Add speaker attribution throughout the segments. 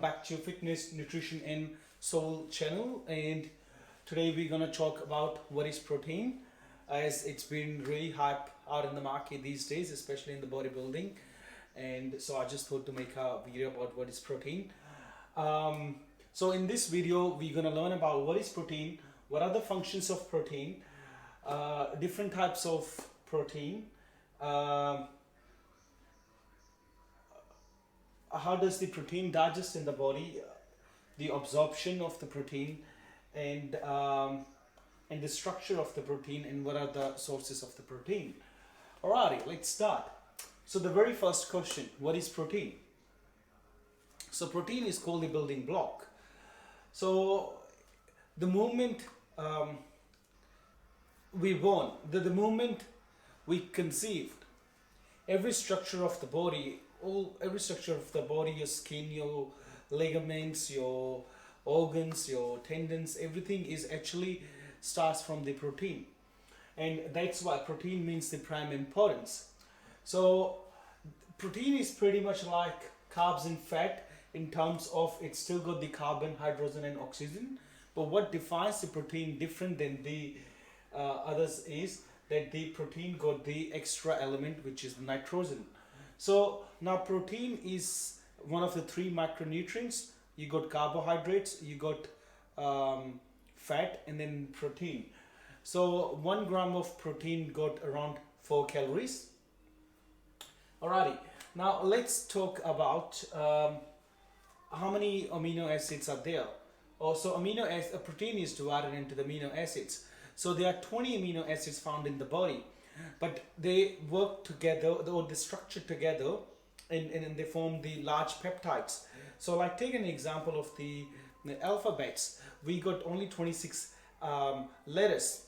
Speaker 1: back to Fitness, Nutrition and Soul channel, and today we're gonna talk about what is protein, as it's been really hype out in the market these days, especially in the bodybuilding. And so I just thought to make a video about what is protein. So in this video we're gonna learn about what is protein, what are the functions of protein, different types of protein, how does the protein digest in the body, the absorption of the protein, and the structure of the protein, and what are the sources of the protein. Alrighty, let's start. So the very first question, what is protein? So protein is called the building block. So the moment we born, the moment we conceived, every structure of the body, every structure of the body, your skin, your ligaments, your organs, your tendons, everything is actually starts from the protein. And that's why protein means the prime importance. So protein is pretty much like carbs and fat in terms of it's still got the carbon, hydrogen and oxygen. But what defines the protein different than the others is that the protein got the extra element, which is nitrogen. So now protein is one of the three macronutrients. You got carbohydrates, you got fat, and then protein. So 1 gram of protein got around 4 calories. Alrighty, now let's talk about how many amino acids are there. Also, protein is divided into the amino acids. So there are 20 amino acids found in the body, but they work together, or they structure together, and they form the large peptides. So like take an example of the alphabets. We got only 26 letters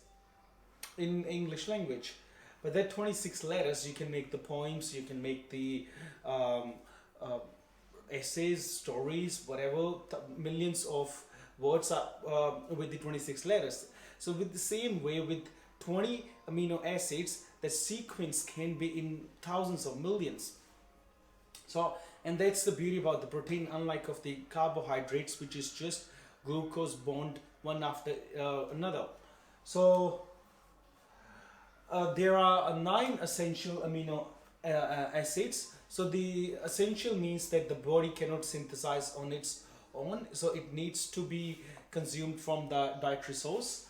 Speaker 1: in English language, but that 26 letters, you can make the poems, you can make the essays, stories, whatever, millions of words are with the 26 letters. So with the same way, with 20 amino acids, the sequence can be in thousands of millions. So, and that's the beauty about the protein, unlike of the carbohydrates, which is just glucose bond one after another. So there are 9 essential amino acids. So the essential means that the body cannot synthesize on its own, so it needs to be consumed from the dietary source.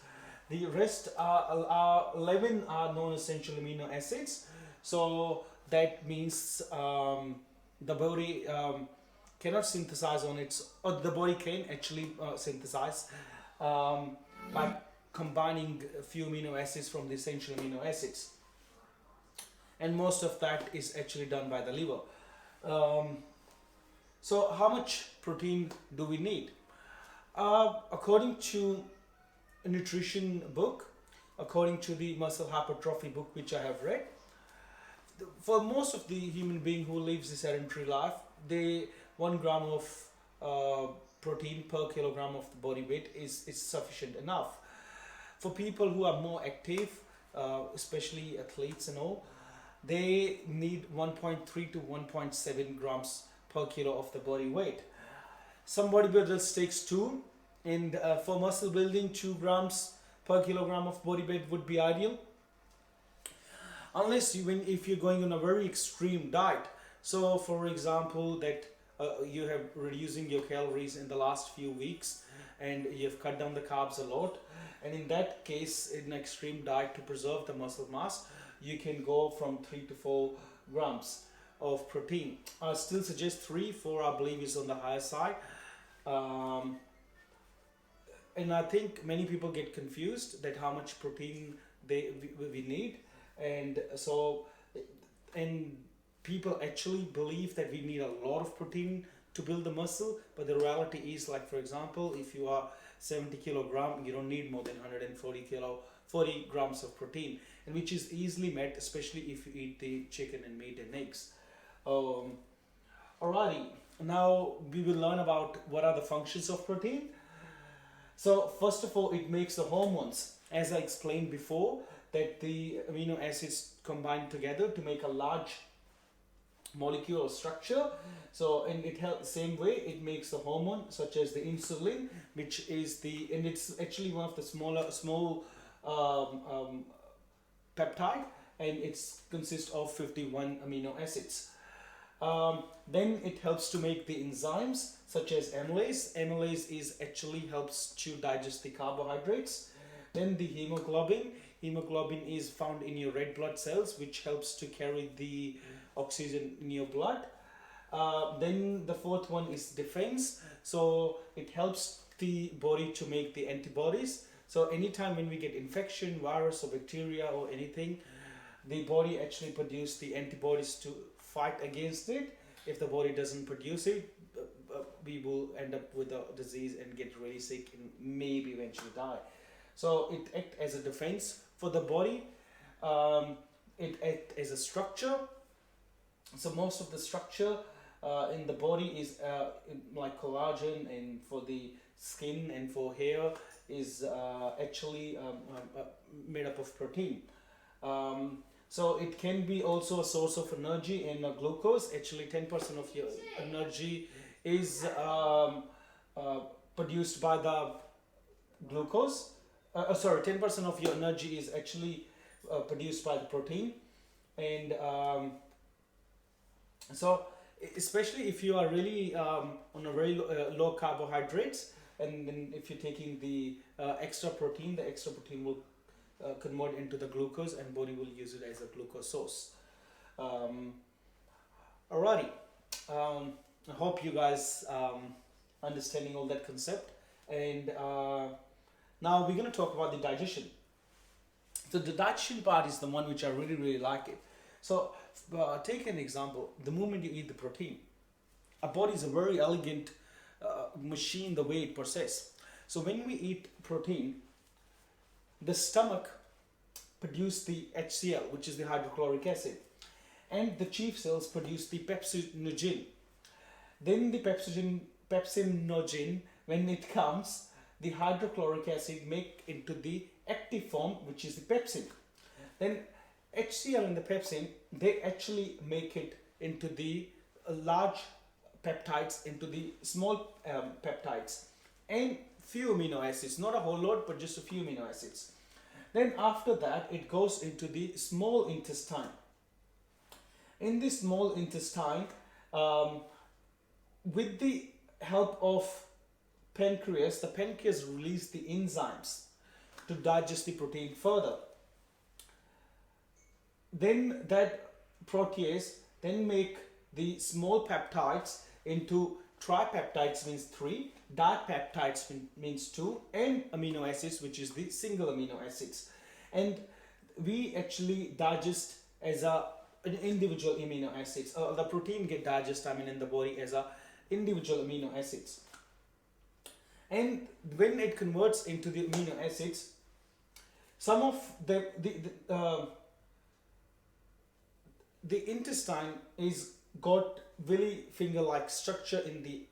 Speaker 1: The rest are 11 are non-essential amino acids. So that means the body cannot synthesize on its, or the body can actually synthesize by combining a few amino acids from the essential amino acids. And most of that is actually done by the liver. So how much protein do we need? According to a nutrition book, according to the muscle hypertrophy book which I have read, for most of the human being who lives a sedentary life, 1 gram of protein per kilogram of the body weight is sufficient enough. For people who are more active, especially athletes and all, they need 1.3 to 1.7 grams per kilo of the body weight. Some bodybuilders takes 2, and for muscle building, 2 grams per kilogram of body weight would be ideal. Unless if you're going on a very extreme diet. So for example, that you have reducing your calories in the last few weeks, and you've cut down the carbs a lot, and in that case, in an extreme diet to preserve the muscle mass, you can go from 3 to 4 grams of protein. I still suggest 3, 4 I believe is on the higher side. And I think many people get confused that how much protein we need, and so people actually believe that we need a lot of protein to build the muscle, but the reality is, like for example, if you are 70 kilogram, you don't need more than 40 grams of protein, and which is easily met, especially if you eat the chicken and meat and eggs. Alrighty, now we will learn about what are the functions of protein. So first of all, it makes the hormones, as I explained before, that the amino acids combine together to make a large molecule or structure. So, and it helps same way it makes the hormone such as the insulin, which is and it's actually one of the small peptide, and it's consists of 51 amino acids. Then it helps to make the enzymes such as amylase. Amylase is actually helps to digest the carbohydrates. Then the hemoglobin. Hemoglobin is found in your red blood cells, which helps to carry the oxygen in your blood. Then the fourth one is defense. So it helps the body to make the antibodies. So anytime when we get infection, virus or bacteria or anything, the body actually produces the antibodies to fight against it. If the body doesn't produce it, we will end up with a disease and get really sick and maybe eventually die. So it acts as a defense for the body. It acts as a structure. So most of the structure in the body is like collagen, and for the skin and for hair is actually made up of protein. So it can be also a source of energy and glucose. Actually 10% of your energy is produced by the glucose. 10% of your energy is actually produced by the protein. And so especially if you are really on a very low carbohydrates, and then if you're taking the extra protein will convert into the glucose, and body will use it as a glucose source. Alrighty, I hope you guys understanding all that concept. And now we're going to talk about the digestion. So the digestion part is the one which I really like it. So take an example. The moment you eat the protein, our body is a very elegant machine the way it processes. So when we eat protein, the stomach produces the HCl, which is the hydrochloric acid, and the chief cells produce the pepsinogen. Then the pepsinogen, when it comes, the hydrochloric acid make into the active form, which is the pepsin. Then HCl and the pepsin, they actually make it into the large peptides, into the small peptides, and few amino acids, not a whole lot, but just a few amino acids. Then after that, it goes into the small intestine. In the small intestine, with the help of pancreas, the pancreas release the enzymes to digest the protein further. Then that protease then make the small peptides into tripeptides, means 3, dipeptides means 2, and amino acids, which is the single amino acids. And we actually digest as an individual amino acids. The protein get digested in the body as a individual amino acids. And when it converts into the amino acids, some of the intestine is got really finger-like structure in the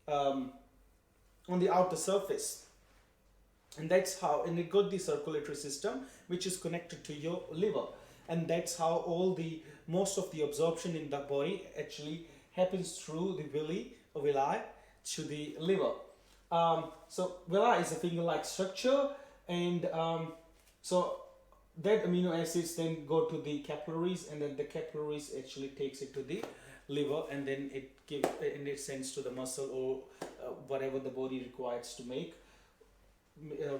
Speaker 1: on the outer surface, and that's how, and it got the circulatory system which is connected to your liver, and that's how all the most of the absorption in the body actually happens through the villi to the liver. So villi is a finger-like structure, and so that amino acids then go to the capillaries, and then the capillaries actually takes it to the liver, and then it sends to the muscle or whatever the body requires to make,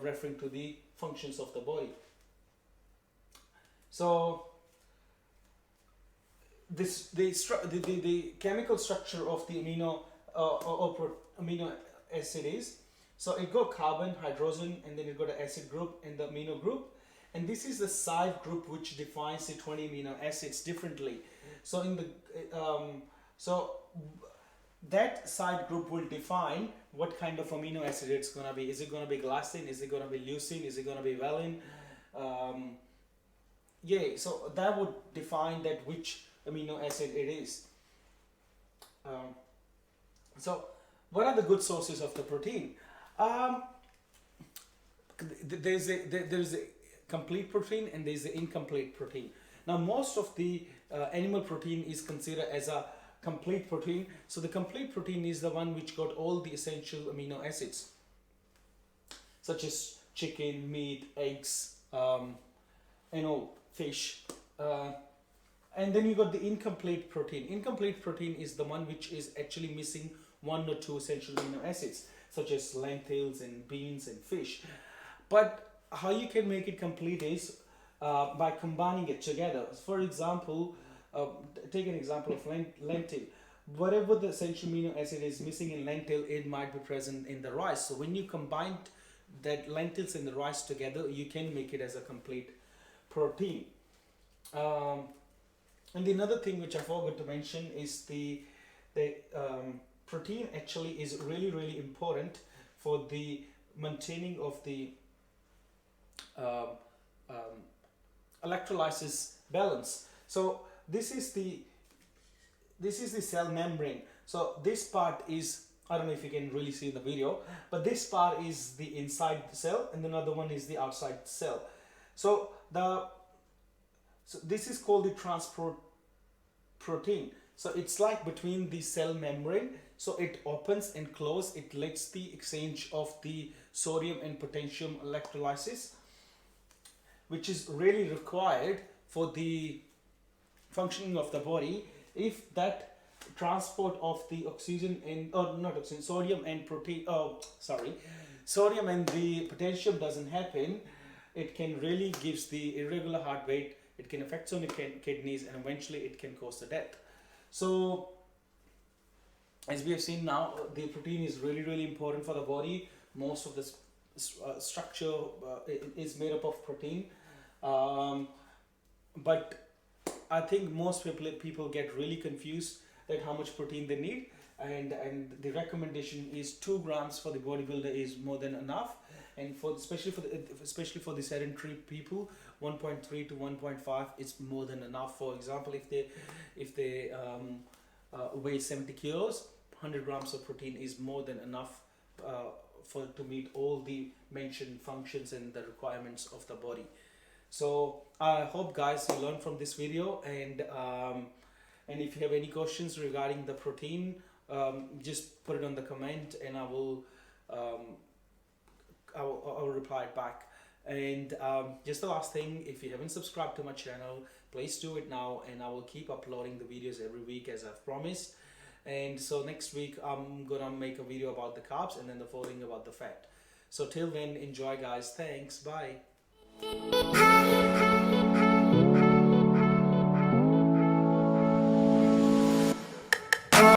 Speaker 1: referring to the functions of the body. So the chemical structure of the amino acid is, so it got carbon, hydrogen, and then it got an acid group and the amino group. And this is the side group which defines the 20 amino acids differently. So in the that side group will define what kind of amino acid it's gonna be. Is it gonna be glycine? Is it gonna be leucine? Is it gonna be valine? So that would define that which amino acid it is. So what are the good sources of the protein? There's a complete protein and there's the incomplete protein. Now most of the animal protein is considered as a complete protein. So the complete protein is the one which got all the essential amino acids, such as chicken, meat, eggs, fish. And then you got the incomplete protein. Incomplete protein is the one which is actually missing one or two essential amino acids, such as lentils and beans and fish. But how you can make it complete is by combining it together. For example, take an example of lentil. Whatever the essential amino acid is missing in lentil, it might be present in the rice. So when you combine that lentils and the rice together, you can make it as a complete protein. And the another thing which I forgot to mention is the protein actually is really important for the maintaining of the electrolysis balance. So this is the cell membrane. So this part is, I don't know if you can really see in the video, but this part is the inside the cell and another one is the outside the cell. So this is called the transport protein. So it's like between the cell membrane. So it opens and closes. It lets the exchange of the sodium and potassium electrolysis, which is really required for the functioning of the body. If that transport of the oxygen and sodium and sodium and the potassium doesn't happen, it can really gives the irregular heart rate. It can affect on the kidneys and eventually it can cause the death. So as we have seen now, the protein is really important for the body. Most of the structure is made up of protein, but I think most people get really confused that how much protein they need, and the recommendation is 2 grams for the bodybuilder is more than enough, and especially for the sedentary people, 1.3 to 1.5 is more than enough. For example, if they weigh 70 kilos, 100 grams of protein is more than enough to meet all the mentioned functions and the requirements of the body. So I hope guys you learned from this video, and if you have any questions regarding the protein, just put it on the comment and I will reply back. And just the last thing, if you haven't subscribed to my channel, please do it now, and I will keep uploading the videos every week as I've promised. And so next week I'm gonna make a video about the carbs and then the following about the fat. So till then, enjoy guys. Thanks. Bye.